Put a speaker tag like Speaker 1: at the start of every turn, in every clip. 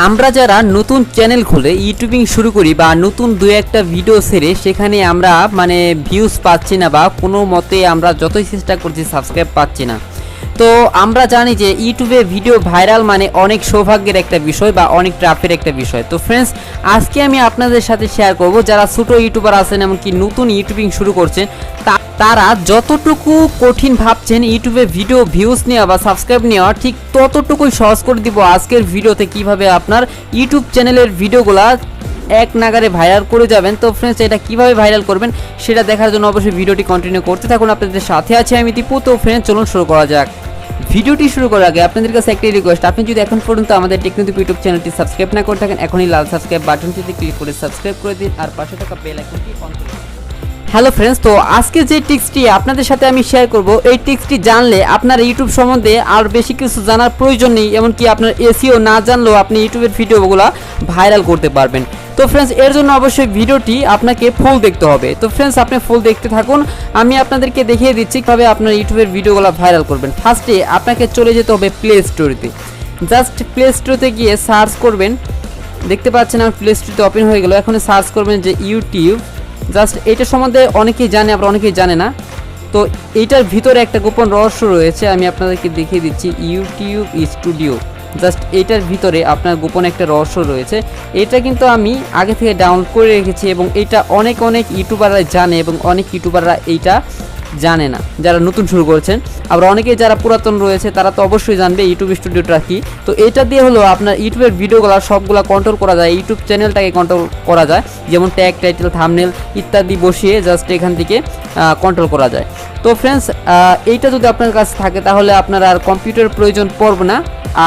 Speaker 1: আমরা যারা নতুন চ্যানেল খুলে ইউটিউবিং শুরু করি বা নতুন দু একটা ভিডিও ছেড়ে সেখানে আমরা ভিউজ পাচ্ছি না বা কোনো মতে আমরা যতই চেষ্টা করছি সাবস্ক্রাইব পাচ্ছি না। তো আমরা জানি যে ইউটিউবে ভিডিও ভাইরাল মানে অনেক সৌভাগ্যের একটা বিষয় বা অনেক ট্রাফের একটা বিষয়। তো ফ্রেন্ডস, আজকে আমি আপনাদের সাথে শেয়ার করব যারা ছোট ইউটিউবার আছেন এমনকি নতুন ইউটিউবিং শুরু করছেন তারা যতটুকু কঠিন ভাবছেন ইউটিউবে ভিডিও ভিউজ নেওয়া বা সাবস্ক্রাইব নেওয়া, ঠিক ততটুকুই সহজ করে দিব আজকের ভিডিওতে কিভাবে আপনার ইউটিউব চ্যানেলের ভিডিওগুলা এক নাগারে ভাইরাল করে যাবেন। তো ফ্রেন্ডস, এটা কিভাবে ভাইরাল করবেন সেটা দেখার জন্য অবশ্যই ভিডিওটি কন্টিনিউ করতে থাকুন। আপনাদের সাথে আছে আমি দীপু। তো ফ্রেন্ডস, চলুন শুরু করা যাক। ভিডিওটি শুরু করার আগে আপনাদের কাছে একটাই রিকোয়েস্ট, আপনি যদি এখন পর্যন্ত আমাদের টেকনিক ইউটিউব চ্যানেলটি সাবস্ক্রাইব না করে থাকেন এখনই লাল সাবস্ক্রাইব বাটনটিতে ক্লিক করে সাবস্ক্রাইব করে দিন আর পাশে থাকা বেল আইকনটি অন করে দিন। হ্যালো ফ্রেন্ডস, তো আজকে যে টিপসটি আপনাদের সাথে আমি শেয়ার করব, এই টিপসটি জানলে আপনার ইউটিউব সম্বন্ধে আর বেশি কিছু জানার প্রয়োজন নেই, এমনকি আপনার এসইও না জানলেও আপনি ইউটিউবের ভিডিওগুলো ভাইরাল করতে পারবেন। তো ফ্রেন্ডস, এর জন্য অবশ্যই ভিডিওটি আপনাকে ফুল দেখতে হবে। তো ফ্রেন্ডস, আপনি ফুল দেখতে থাকুন, আমি আপনাদেরকে দেখিয়ে দিচ্ছি কীভাবে আপনার ইউটিউবের ভিডিওগুলো ভাইরাল করবেন। ফার্স্টে আপনাকে চলে যেতে হবে প্লে স্টোরেতে। জাস্ট প্লে স্টোরে গিয়ে সার্চ করবেন, দেখতে পাচ্ছেন আমার প্লে স্টোরতে ওপেন হয়ে গেল। এখন সার্চ করবেন যে ইউটিউব। জাস্ট এইটার সম্বন্ধে অনেকেই জানে, আবার অনেকেই জানে না। তো এইটার ভিতরে একটা গোপন রহস্য রয়েছে, আমি আপনাদেরকে দেখিয়ে দিচ্ছি। ইউটিউব স্টুডিও, জাস্ট এইটার ভিতরে আপনার গোপন একটা রহস্য রয়েছে। এটা কিন্তু আমি আগে থেকে ডাউনলোড করে রেখেছি এবং এটা অনেক ইউটিউবাররা জানে এবং অনেক ইউটিউবাররা এইটা জানে না, যারা নতুন শুরু করেছেন। আবার অনেকেই যারা পুরাতন রয়েছে তারা তো অবশ্যই জানবে ইউটিউব স্টুডিওটা কি। তো এটা দিয়ে হলো আপনার ইউটিউবের ভিডিওগুলো সবগুলো কন্ট্রোল করা যায়, ইউটিউব চ্যানেলটাকে কন্ট্রোল করা যায়, যেমন ট্যাগ, টাইটেল, থাম্বনেল ইত্যাদি বসিয়ে জাস্ট এখান থেকে কন্ট্রোল করা যায়। তো ফ্রেন্ডস, এইটা যদি আপনার কাছে থাকে তাহলে আপনার আর কম্পিউটার প্রয়োজন পড়বে না,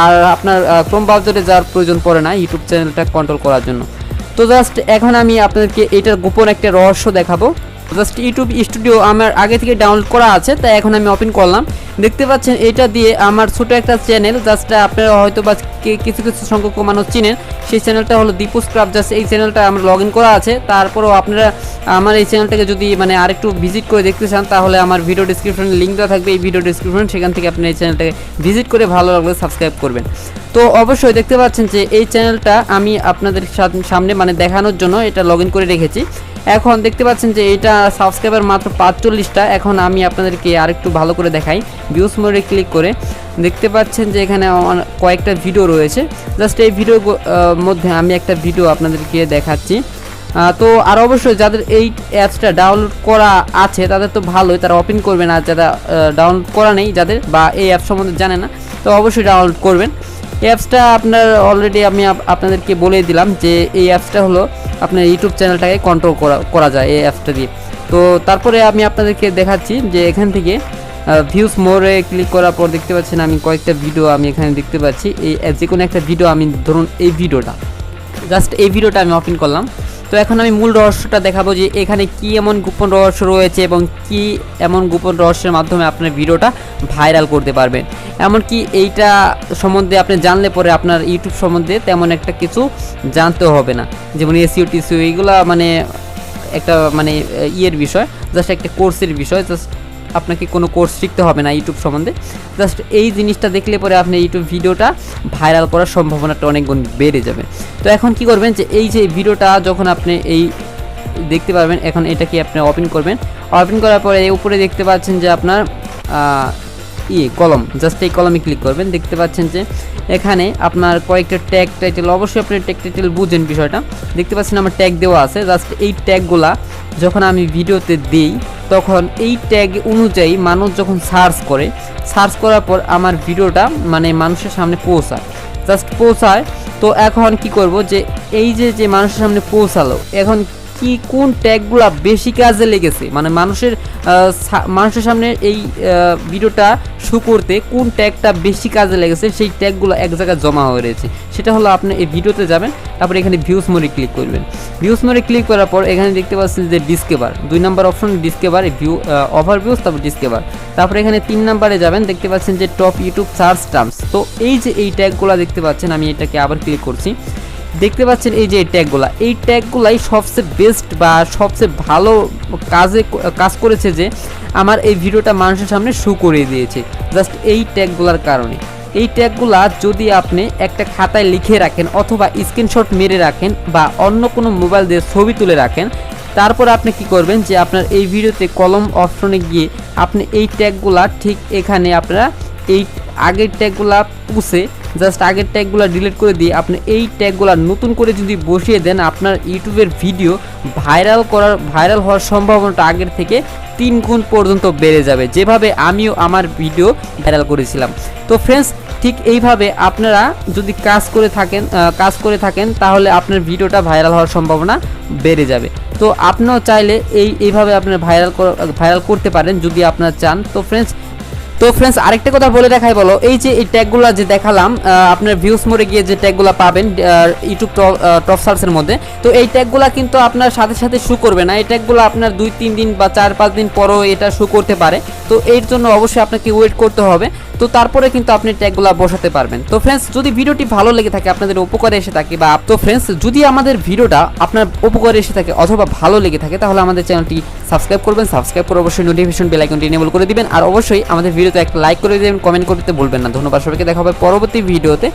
Speaker 1: আর আপনার ক্রোম ব্রাউজারে যাওয়ার প্রয়োজন পড়ে না ইউটিউব চ্যানেলটা কন্ট্রোল করার জন্য। তো জাস্ট এখন আমি আপনাদেরকে এইটার গোপন একটা রহস্য দেখাবো। জাস্ট ইউটিউব স্টুডিও আমার আগে থেকে ডাউনলোড করা আছে, তাই এখন আমি ওপেন করলাম। দেখতে পাচ্ছেন এটা দিয়ে আমার ছোটো একটা চ্যানেল, জাস্ট আপনারা হয়তো বা কিছু সংখ্যক মানুষ চিনেন, সেই চ্যানেলটা হলো দীপুস ক্রাফট। জাস্ট এই চ্যানেলটা আমার লগ ইন করা আছে। তারপরেও আপনারা আমার এই চ্যানেলটাকে যদি আরেকটু ভিজিট করে দেখতে চান তাহলে আমার ভিডিও ডিসক্রিপশনে লিঙ্ক দেওয়া থাকবে, এই ভিডিও ডিসক্রিপশন, সেখান থেকে আপনি এই চ্যানেলটাকে ভিজিট করে ভালো লাগলে সাবস্ক্রাইব করবেন। তো অবশ্যই দেখতে পাচ্ছেন যে এই চ্যানেলটা আমি আপনাদের সামনে দেখানোর জন্য এটা লগ ইন করে রেখেছি। এখন দেখতে পাচ্ছেন যে এটা সাবস্ক্রাইবার মাত্র 45টা। এখন আমি আপনাদেরকে আরেকটু ভালো করে দেখাই। ভিউজ মোডে ক্লিক করে দেখতে পাচ্ছেন যে এখানে কয়েকটা ভিডিও রয়েছে। জাস্ট এই ভিডিওর মধ্যে আমি একটা ভিডিও আপনাদেরকে দেখাচ্ছি। তো আর অবশ্যই যাদের এই অ্যাপসটা ডাউনলোড করা আছে তাদের তো ভালোই, তারা ওপেন করবেন। আর যারা ডাউনলোড করা নেই, যাদের বা এই অ্যাপ সম্বন্ধে জানে না, তো অবশ্যই ডাউনলোড করবেন। এই অ্যাপসটা আপনার অলরেডি আমি আপনাদেরকে বলে দিলাম যে এই অ্যাপসটা হলো আপনার ইউটিউব চ্যানেলটাকে কন্ট্রোল করা যায় এই অ্যাপসটা দিয়ে। তো তারপরে আমি আপনাদেরকে দেখাচ্ছি যে এখান থেকে ভিউজ মোরে ক্লিক করার পর দেখতে পাচ্ছেন আমি কয়েকটা ভিডিও আমি এখানে দেখতে পাচ্ছি। এই যে কোনো একটা ভিডিও, আমি ধরুন এই ভিডিওটা, জাস্ট এই ভিডিওটা আমি ওপেন করলাম। তো এখন আমি মূল রহস্যটা দেখাবো যে এখানে কি এমন গোপন রহস্য রয়েছে এবং কি এমন গোপন রহস্যের মাধ্যমে আপনার ভিডিওটা ভাইরাল করতে পারবেন। এমনকি এইটা সম্বন্ধে আপনি জানলে পরে আপনার ইউটিউব সম্বন্ধে তেমন একটা কিছু জানতেও হবে না, যেমন এসইও টিসইও এইগুলো একটা ইয়ের বিষয়, জাস্ট একটা কোর্সের বিষয়। জাস্ট আপনাকে কোনো কোর্স শিখতে হবে না ইউটিউব সম্বন্ধে। জাস্ট এই জিনিসটা দেখলে পরে আপনি ইউটিউব ভিডিওটা ভাইরাল করার সম্ভাবনাটা অনেক গুণ বেড়ে যাবে। তো এখন কি করবেন যে এই যে ভিডিওটা যখন আপনি এই দেখতে পারবেন, এখন এটাকে আপনি ওপেন করবেন। ওপেন করার পরে এই উপরে দেখতে পাচ্ছেন যে আপনার কলম, জাস্ট এই কলমে ক্লিক করবেন। দেখতে পাচ্ছেন যে এখানে আপনার কয়েকটা ট্যাগ, টাইটেল, অবশ্যই আপনি ট্যাগ টাইটেল বুঝেন বিষয়টা। দেখতে পাচ্ছেন আমার ট্যাগ দেওয়া আছে। জাস্ট এই ট্যাগগুলা যখন আমি ভিডিওতে দিই তখন এই ট্যাগ অনুযায়ী মানুষ যখন সার্চ করার পর আমার ভিডিওটা মানুষের সামনে পৌঁছায়, জাস্ট পৌঁছায়। তো এখন কি করব যে এই যে মানুষের সামনে পৌঁছালো, এখন কি কোন ট্যাগগুলা বেশি কাজে লেগেছে, মানুষের সামনে এই ভিডিওটা শো করতে কোন ট্যাগটা বেশি কাজে লেগেছে, সেই ট্যাগগুলো এক জায়গায় জমা হয়ে রয়েছে। সেটা হলো আপনি এই ভিডিওতে যাবেন, তারপরে এখানে ভিউজ মোডে ক্লিক করবেন। ভিউজ মোডে ক্লিক করার পর এখানে দেখতে পাচ্ছেন যে ডিসকভার, 2 নম্বর অপশন ডিসকভার, ওভারভিউজ, তারপর ডিসকভার। তারপরে এখানে 3 নম্বরে যাবেন, দেখতে পাচ্ছেন যে টপ ইউটিউব সার্চ টার্মস। তো এই যে এই ট্যাগগুলো দেখতে পাচ্ছেন, আমি এটাকে আবার ক্লিক করছি। দেখতে পাচ্ছেন এই যে এই ট্যাগগুলাই সবচেয়ে বেস্ট বা সবচেয়ে ভালো কাজ করেছে, যে আমার এই ভিডিওটা মানুষের সামনে শো করে দিয়েছে জাস্ট এই ট্যাগগুলোর কারণে। এই ট্যাগগুলা যদি আপনি একটা খাতায় লিখে রাখেন অথবা স্ক্রিনশট মেরে রাখেন বা অন্য কোনো মোবাইল দিয়ে ছবি তুলে রাখেন, তারপর আপনি কি করবেন যে আপনার এই ভিডিওতে কলম অপশনে গিয়ে আপনি এই ট্যাগগুলা ঠিক এখানে আপনারা এই আগের ট্যাগগুলা পুষে জাস্ট আগের ট্যাগগুলো ডিলিট করে দিয়ে আপনি এই ট্যাগগুলো নতুন করে যদি বসিয়ে দেন, আপনার ইউটিউবের ভিডিও ভাইরাল হওয়ার সম্ভাবনাটা আগের থেকে 3 গুণ পর্যন্ত বেড়ে যাবে, যেভাবে আমিও আমার ভিডিও ভাইরাল করেছিলাম। তো ফ্রেন্ডস, ঠিক এইভাবে আপনারা যদি কাজ করে থাকেন তাহলে আপনার ভিডিওটা ভাইরাল হওয়ার সম্ভাবনা বেড়ে যাবে। তো আপনিও চাইলে এইভাবে আপনারা ভাইরাল করতে পারেন যদি আপনারা চান। তো ফ্রেন্ডস আরেকটা কথা বলে দেখাই, বলো এই যে এই ট্যাগগুলো যে দেখালাম, আপনার ভিউজ মোডে গিয়ে যে ট্যাগগুলো পাবেন ইউটিউব টপ সার্চের মধ্যে, তো এই ট্যাগগুলো কিন্তু আপনার সাথে সাথে শো করবে না। এই ট্যাগগুলো আপনার 2-3 দিন বা 4-5 দিন পরও এটা শো করতে পারে। তো এর জন্য অবশ্যই আপনাকে ওয়েট করতে হবে। তো তারপরে কিন্তু আপনি ট্যাগগুলো বসাতে পারবেন। তো ফ্রেন্ডস, যদি ভিডিওটি ভালো লেগে থাকে, আপনাদের উপকারে এসে থাকে যদি আমাদের ভিডিওটা আপনার উপকারে এসে থাকে অথবা ভালো লেগে থাকে, তাহলে আমাদের চ্যানেলটি সাবস্ক্রাইব করবেন। সাবস্ক্রাইব করে অবশ্যই নোটিফিকেশন বেল আইকনটি এনেবল করে দিবেন। আর অবশ্যই আমাদের ভিডিওতে একটা লাইক করে দিবেন, কমেন্ট করতে ভুলবেন না। ধন্যবাদ সবাইকে, দেখা হবে পরবর্তী ভিডিওতে।